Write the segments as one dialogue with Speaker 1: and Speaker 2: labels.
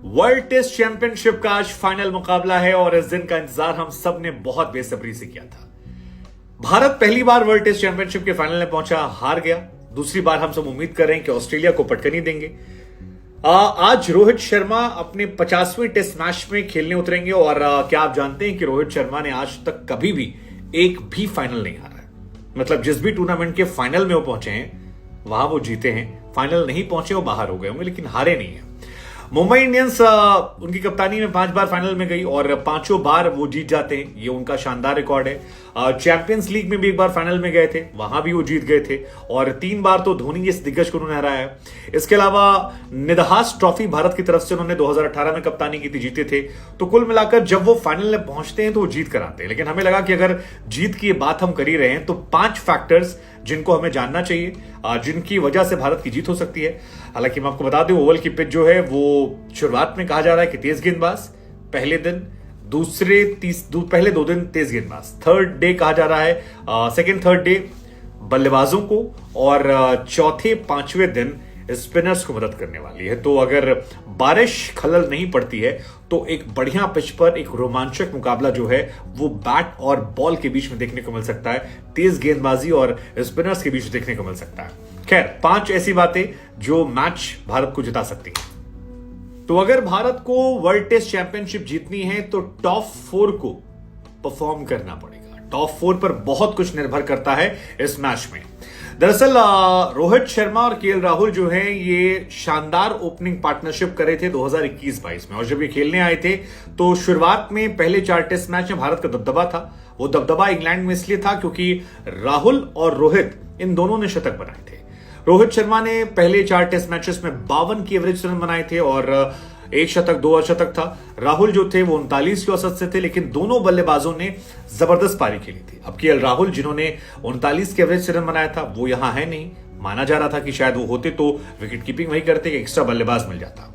Speaker 1: World test championship का आज final मुकाबला है और इस दिन का इंतजार हम सब ने बहुत बेसब्री से किया था। भारत पहली बार वर्ल्ड टेस्ट चैंपियनशिप के फाइनल में पहुंचा, हार गया। दूसरी बार हम सब उम्मीद कर रहे हैं कि ऑस्ट्रेलिया को पटकनी देंगे। आज रोहित शर्मा अपने 50वें टेस्ट मैच में खेलने उतरेंगे और क्या आप जानते हैं कि रोहित शर्मा ने आज तक कभी भी एक भी फाइनल नहीं हारा है। मतलब जिस भी टूर्नामेंट के फाइनल में वो पहुंचे हैं वहां वो जीते हैं, फाइनल नहीं पहुंचे वो बाहर हो गए होंगे लेकिन हारे नहीं है। मुंबई इंडियंस उनकी कप्तानी में 5 बार फाइनल में गई और 5 बार वो जीत जाते हैं, ये उनका शानदार रिकॉर्ड है। चैंपियंस लीग में भी एक बार फाइनल में गए थे, वहां भी वो जीत गए थे और 3 बार तो धोनी इस दिग्गज को उन्होंने हराया है। इसके अलावा निदहास ट्रॉफी भारत की तरफ से उन्होंने 2018 में कप्तानी की थी, जीते थे। तो कुल मिलाकर जब वो फाइनल में पहुंचते हैं तो वो जीत कर आते हैं। लेकिन हमें लगा कि अगर जीत की बात हम कर ही रहे हैं तो 5 फैक्टर्स जिनको हमें जानना चाहिए, जिनकी वजह से भारत की जीत हो सकती है। हालांकि मैं आपको बता दूं, ओवल की पिच जो है वो शुरुआत में कहा जा रहा है कि तेज गेंदबाज, पहले दिन पहले 2 दिन तेज गेंदबाज, थर्ड डे कहा जा रहा है, सेकेंड थर्ड डे बल्लेबाजों को और चौथे 5वें दिन स्पिनर्स को मदद करने वाली है। तो अगर बारिश खलल नहीं पड़ती है तो एक बढ़िया पिच पर एक रोमांचक मुकाबला जो है वो बैट और बॉल के बीच में देखने को मिल सकता है, तेज गेंदबाजी और स्पिनर्स के बीच में देखने को मिल सकता है। खैर, 5 ऐसी बातें जो मैच भारत को जिता सकती हैं। तो अगर भारत को वर्ल्ड टेस्ट चैंपियनशिप जीतनी है तो टॉप 4 को परफॉर्म करना पड़ेगा। टॉप 4 पर बहुत कुछ निर्भर करता है इस मैच में। दरअसल रोहित शर्मा और केएल राहुल जो हैं ये शानदार ओपनिंग पार्टनरशिप करे थे 2021-22 में, और जब ये खेलने आए थे तो शुरुआत में पहले 4 टेस्ट मैच में भारत का दबदबा था। वो दबदबा इंग्लैंड में इसलिए था क्योंकि राहुल और रोहित इन दोनों ने शतक बनाए थे। रोहित शर्मा ने पहले 4 टेस्ट मैचेस में 52 की एवरेज रन बनाए थे और 1 शतक 2 अर्धशतक था। राहुल जो थे वो 39 के औसत से थे, लेकिन दोनों बल्लेबाजों ने जबरदस्त पारी खेली थी। अब केएल राहुल जिन्होंने 39 के एवरेज से रन बनाया था वो यहां है नहीं। माना जा रहा था कि शायद वो होते तो विकेट कीपिंग वही करते, कि एक्स्ट्रा बल्लेबाज मिल जाता।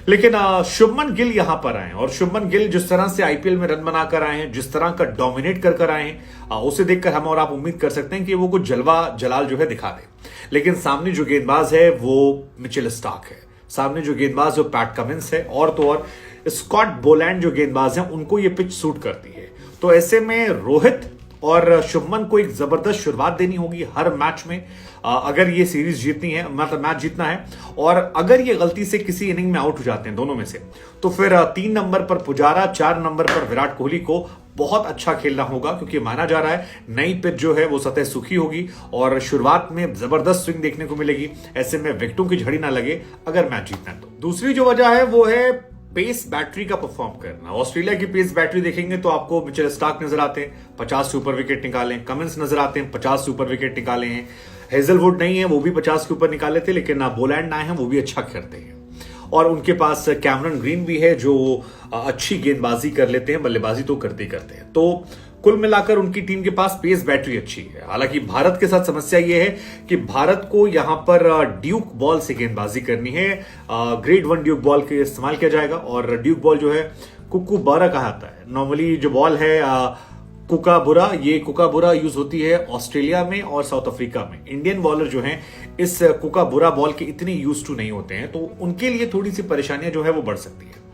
Speaker 1: लेकिन शुभमन गिल यहां पर आए और शुभमन गिल जिस तरह से आईपीएल में रन बनाकर आए हैं, जिस तरह का डोमिनेट कर आए हैं, उसे देखकर हम और आप उम्मीद कर सकते हैं कि वो कुछ जलवा जलाल जो है दिखा दे। लेकिन सामने जो गेंदबाज है वो मिचेल स्टार्क है, सामने जो गेंदबाज जो पैट कमिंस है, और तो और स्कॉट बोलैंड जो गेंदबाज हैं उनको ये पिच सूट करती है। तो ऐसे में रोहित और शुभमन को एक जबरदस्त शुरुआत देनी होगी हर मैच में अगर ये सीरीज जीतनी है, मतलब मैच जीतना है। और अगर ये गलती से किसी इनिंग में आउट हो जाते हैं दोनों में से, तो फिर 3 नंबर पर पुजारा, 4 नंबर पर विराट कोहली को बहुत अच्छा खेलना होगा, क्योंकि माना जा रहा है नई पिच जो है वो सतह सूखी होगी और शुरुआत में जबरदस्त स्विंग देखने को मिलेगी। ऐसे में विकेटों की झड़ी ना लगे अगर मैच जीतना है तो। दूसरी जो वजह है वो है पेस बैटरी का परफॉर्म करना। ऑस्ट्रेलिया की पेस बैटरी देखेंगे तो आपको मिचेल स्टार्क नजर आते हैं, 50 से ऊपर विकेट निकाले। कमिंस नजर आते हैं, 50 से ऊपर विकेट निकाले हैं। हेजलवुड नहीं है, वो भी 50 के ऊपर निकाले थे, लेकिन बोलैंड आए हैं, वो भी अच्छा करते हैं। और उनके पास कैमरन ग्रीन भी है जो अच्छी गेंदबाजी कर लेते हैं, बल्लेबाजी तो करते ही करते हैं। तो कुल मिलाकर उनकी टीम के पास पेस बैटरी अच्छी है। हालांकि भारत के साथ समस्या यह है कि भारत को यहां पर ड्यूक बॉल से गेंदबाजी करनी है। ग्रेड 1 ड्यूक बॉल के इस्तेमाल किया जाएगा और ड्यूक बॉल जो है कुकाबुरा कहा जाता है। नॉर्मली जो बॉल है कुकाबुरा, ये कुकाबुरा यूज होती है ऑस्ट्रेलिया में और साउथ अफ्रीका में। इंडियन बॉलर जो हैं इस कुकाबुरा बॉल के इतने यूज टू नहीं होते हैं, तो उनके लिए थोड़ी सी परेशानियां जो है वो बढ़ सकती है।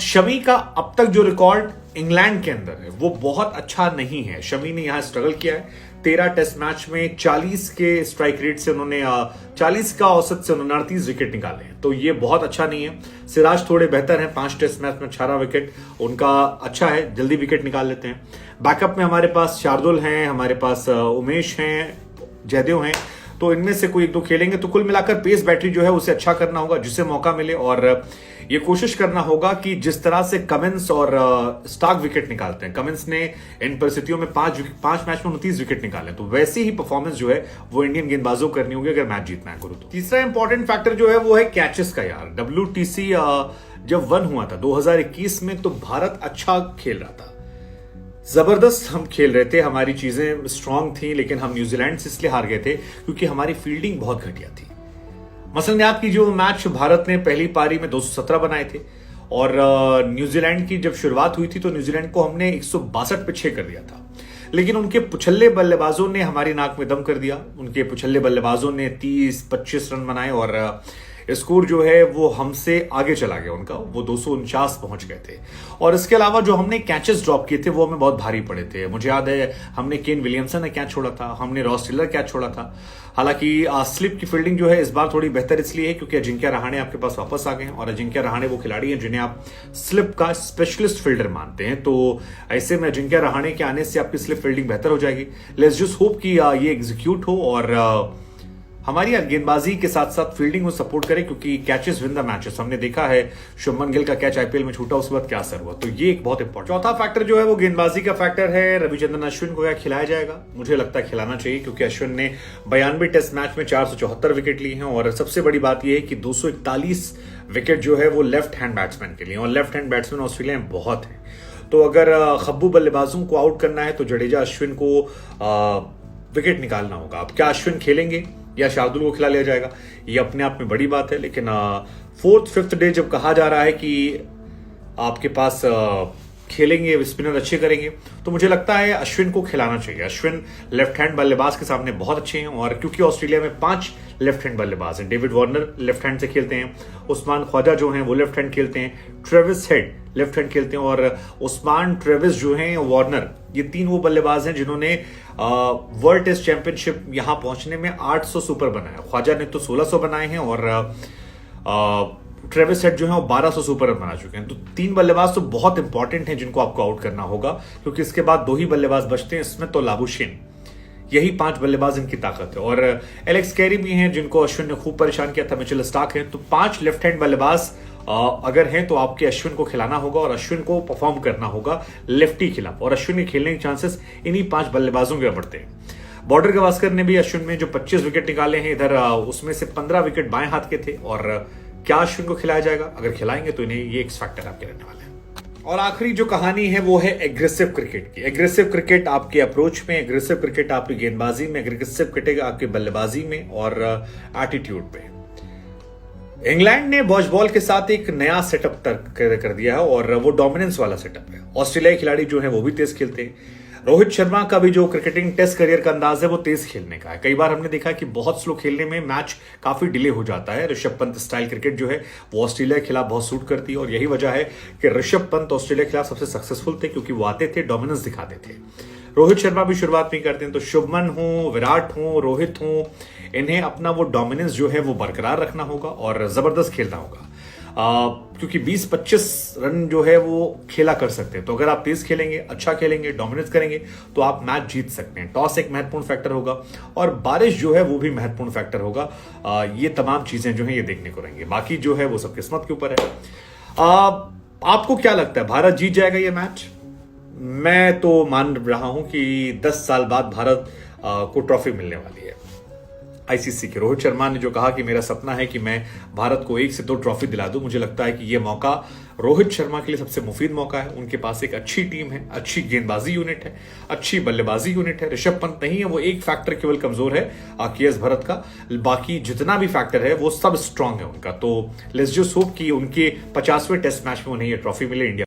Speaker 1: शमी का अब तक जो रिकॉर्ड इंग्लैंड के अंदर है वो बहुत अच्छा नहीं है। शमी ने यहां स्ट्रगल किया है। 13 टेस्ट मैच में 40 के स्ट्राइक रेट से उन्होंने 40 का औसत से 39 विकेट निकाले हैं, तो ये बहुत अच्छा नहीं है। सिराज थोड़े बेहतर हैं, 5 टेस्ट मैच में 18 विकेट उनका अच्छा है, जल्दी विकेट निकाल लेते हैं। बैकअप में हमारे पास शार्दुल हैं, हमारे पास उमेश हैं, जयदेव हैं, तो इनमें से कोई 1-2 खेलेंगे। तो कुल मिलाकर पेस बैटरी जो है उसे अच्छा करना होगा जिसे मौका मिले, और ये कोशिश करना होगा कि जिस तरह से कमिंस और स्टार्क विकेट निकालते हैं, कमिंस ने इन परिस्थितियों में 5 मैच में 29 विकेट निकाले, तो वैसी ही परफॉर्मेंस जो है वो इंडियन गेंदबाजों करनी होगी अगर मैच जीतना है गुरु। तो तीसरा इंपॉर्टेंट फैक्टर जो है वो है कैचेस का। यार WTC जब 1 हुआ था 2021 में तो भारत अच्छा खेल रहा था, जबरदस्त हम खेल रहे थे, हमारी चीजें स्ट्रांग थी, लेकिन हम न्यूजीलैंड से इसलिए हार गए थे क्योंकि हमारी फील्डिंग बहुत घटिया थी। मसलन याद की जो मैच भारत ने पहली पारी में 217 बनाए थे और न्यूजीलैंड की जब शुरुआत हुई थी तो न्यूजीलैंड को हमने 162 पे 6 कर दिया था, लेकिन उनके पुछल्ले बल्लेबाजों ने हमारी नाक में दम कर दिया। उनके पुछल्ले बल्लेबाजों ने 30-25 रन बनाए और स्कोर जो है वो हमसे आगे चला गया उनका, वो 249 पहुंच गए थे। और इसके अलावा जो हमने कैचेस ड्रॉप किए थे वो हमें बहुत भारी पड़े थे। मुझे याद है हमने केन विलियमसन ने कैच छोड़ा था, हमने रॉस टेलर कैच छोड़ा था। हालांकि स्लिप की फील्डिंग जो है इस बार थोड़ी बेहतर इसलिए है क्योंकि अजिंक्य रहाणे आपके पास वापस आ गए हैं, और अजिंक्य रहाणे वो खिलाड़ी हैं जिन्हें आप स्लिप का स्पेशलिस्ट फील्डर मानते हैं। तो ऐसे में अजिंक्य रहाणे के आने से आपकी स्लिप फील्डिंग बेहतर हो जाएगी। लेट्स जस्ट होप कि ये एग्जीक्यूट हो और हमारी गेंदबाजी के साथ साथ फील्डिंग को सपोर्ट करें, क्योंकि कैचेस विन द मैचेस। हमने देखा है शुभमन गिल का कैच आईपीएल में छूटा, उसके बाद क्या असर हुआ, तो ये एक बहुत इंपॉर्टेंट। चौथा फैक्टर जो है वो गेंदबाजी का फैक्टर है। रविचंद्रन अश्विन को क्या खिलाया जाएगा? मुझे लगता है खिलाना चाहिए, क्योंकि अश्विन ने 92 टेस्ट मैच में 474 विकेट लिए हैं, और सबसे बड़ी बात यह है कि 241 विकेट जो है वो लेफ्ट हैंड बैट्समैन के लिए, और लेफ्ट हैंड बैट्समैन ऑस्ट्रेलिया में बहुत है। तो अगर खब्बू बल्लेबाजों को आउट करना है तो जडेजा अश्विन को विकेट निकालना होगा। अब क्या अश्विन खेलेंगे या शार्दुल को खिला लिया जाएगा, ये अपने आप में बड़ी बात है। लेकिन 4th 5th डे जब कहा जा रहा है कि आपके पास खेलेंगे, स्पिनर अच्छे करेंगे, तो मुझे लगता है अश्विन को खिलाना चाहिए। अश्विन लेफ्ट हैंड बल्लेबाज के सामने बहुत अच्छे हैं, और क्योंकि ऑस्ट्रेलिया में 5 लेफ्ट हैंड बल्लेबाज हैं। डेविड वार्नर लेफ्ट हैंड से खेलते हैं, उस्मान ख्वाजा जो हैं वो लेफ्ट हैंड खेलते हैं, ट्रेविस हेड लेफ्ट हैंड खेलते हैं, और उस्मान, ट्रेविस जो हैं, वार्नर, ये 3 वो बल्लेबाज हैं जिन्होंने वर्ल्ड टेस्ट चैंपियनशिप यहां पहुंचने में 800 सुपर बनाया। ख्वाजा ने तो 1600 बनाए हैं, और ट्रेविस हेड जो है वो 1200 सुपर बना चुके हैं। तो 3 बल्लेबाज तो बहुत इंपॉर्टेंट हैं जिनको आपको आउट करना होगा, क्योंकि इसके बाद 2 ही बल्लेबाज बचते हैं, इसमें तो लाबुशेन, यही 5 बल्लेबाज इनकी ताकत है। और एलेक्स कैरी भी हैं जिनको अश्विन ने खूब परेशान किया था, मिचेल स्टार्क हैं। तो 5 लेफ्ट हैंड बल्लेबाज अगर हैं तो आपके अश्विन को खिलाना होगा, और अश्विन को परफॉर्म करना होगा लेफ्टी खिलाफ, और अश्विन के खेलने के चांसेस इन्हीं 5 बल्लेबाजों के बढ़ते हैं। बॉर्डर गवास्कर ने भी अश्विन में जो 25 विकेट निकाले हैं इधर, उसमें से 15 विकेट बाएं हाथ के थे। और क्या अश्विन को खिलाया जाएगा? अगर खिलाएंगे तो इन्हें ये एक्स फैक्टर आपके रहने वाले हैं। और आखिरी जो कहानी है वो है एग्रेसिव क्रिकेट की। एग्रेसिव क्रिकेट आपके अप्रोच में, एग्रेसिव क्रिकेट आपकी गेंदबाजी में, एग्रेसिव क्रिकेट आपके बल्लेबाजी में और एटीट्यूड पे। इंग्लैंड ने बॉज बॉल के साथ एक नया सेटअप कर दिया है, और वो डोमिनेंस वाला सेटअप है। ऑस्ट्रेलियाई खिलाड़ी जो है वो भी तेज खेलते हैं। रोहित शर्मा का भी जो क्रिकेटिंग टेस्ट करियर का अंदाज है वो तेज खेलने का है। कई बार हमने देखा कि बहुत स्लो खेलने में मैच काफी डिले हो जाता है। ऋषभ पंत स्टाइल क्रिकेट जो है वो ऑस्ट्रेलिया के खिलाफ बहुत सूट करती है, और यही वजह है कि ऋषभ पंत ऑस्ट्रेलिया के खिलाफ सबसे सक्सेसफुल थे, क्योंकि वो आते थे, डोमिनेंस दिखाते थे। रोहित शर्मा भी शुरुआत में करते हैं, तो शुभमन हो, विराट हो, रोहित हो, इन्हें अपना वो डोमिनेंस जो है वो बरकरार रखना होगा और जबरदस्त खेलना होगा, क्योंकि 20-25 रन जो है वो खेला कर सकते हैं। तो अगर आप तेज खेलेंगे, अच्छा खेलेंगे, डोमिनेट करेंगे, तो आप मैच जीत सकते हैं। टॉस एक महत्वपूर्ण फैक्टर होगा, और बारिश जो है वो भी महत्वपूर्ण फैक्टर होगा। ये तमाम चीजें जो है ये देखने को रहेंगे। बाकी जो है वो सब किस्मत के ऊपर है। आपको क्या लगता है, भारत जीत जाएगा ये मैच? मैं तो मान रहा हूं कि 10 साल बाद भारत को ट्रॉफी मिलने वाली है आईसीसी के। रोहित शर्मा ने जो कहा कि मेरा सपना है कि मैं भारत को 1 से 2 ट्रॉफी दिला दूं, मुझे लगता है कि यह मौका रोहित शर्मा के लिए सबसे मुफीद मौका है। उनके पास एक अच्छी टीम है, अच्छी गेंदबाजी यूनिट है, अच्छी बल्लेबाजी यूनिट है। ऋषभ पंत नहीं है, वो एक फैक्टर केवल कमजोर है केएस भरत का, बाकी जितना भी फैक्टर है वो सब स्ट्रांग है उनका। तो लेट्स जस्ट होप कि उनके 50वें टेस्ट मैच में उन्हें यह ट्रॉफी मिले इंडिया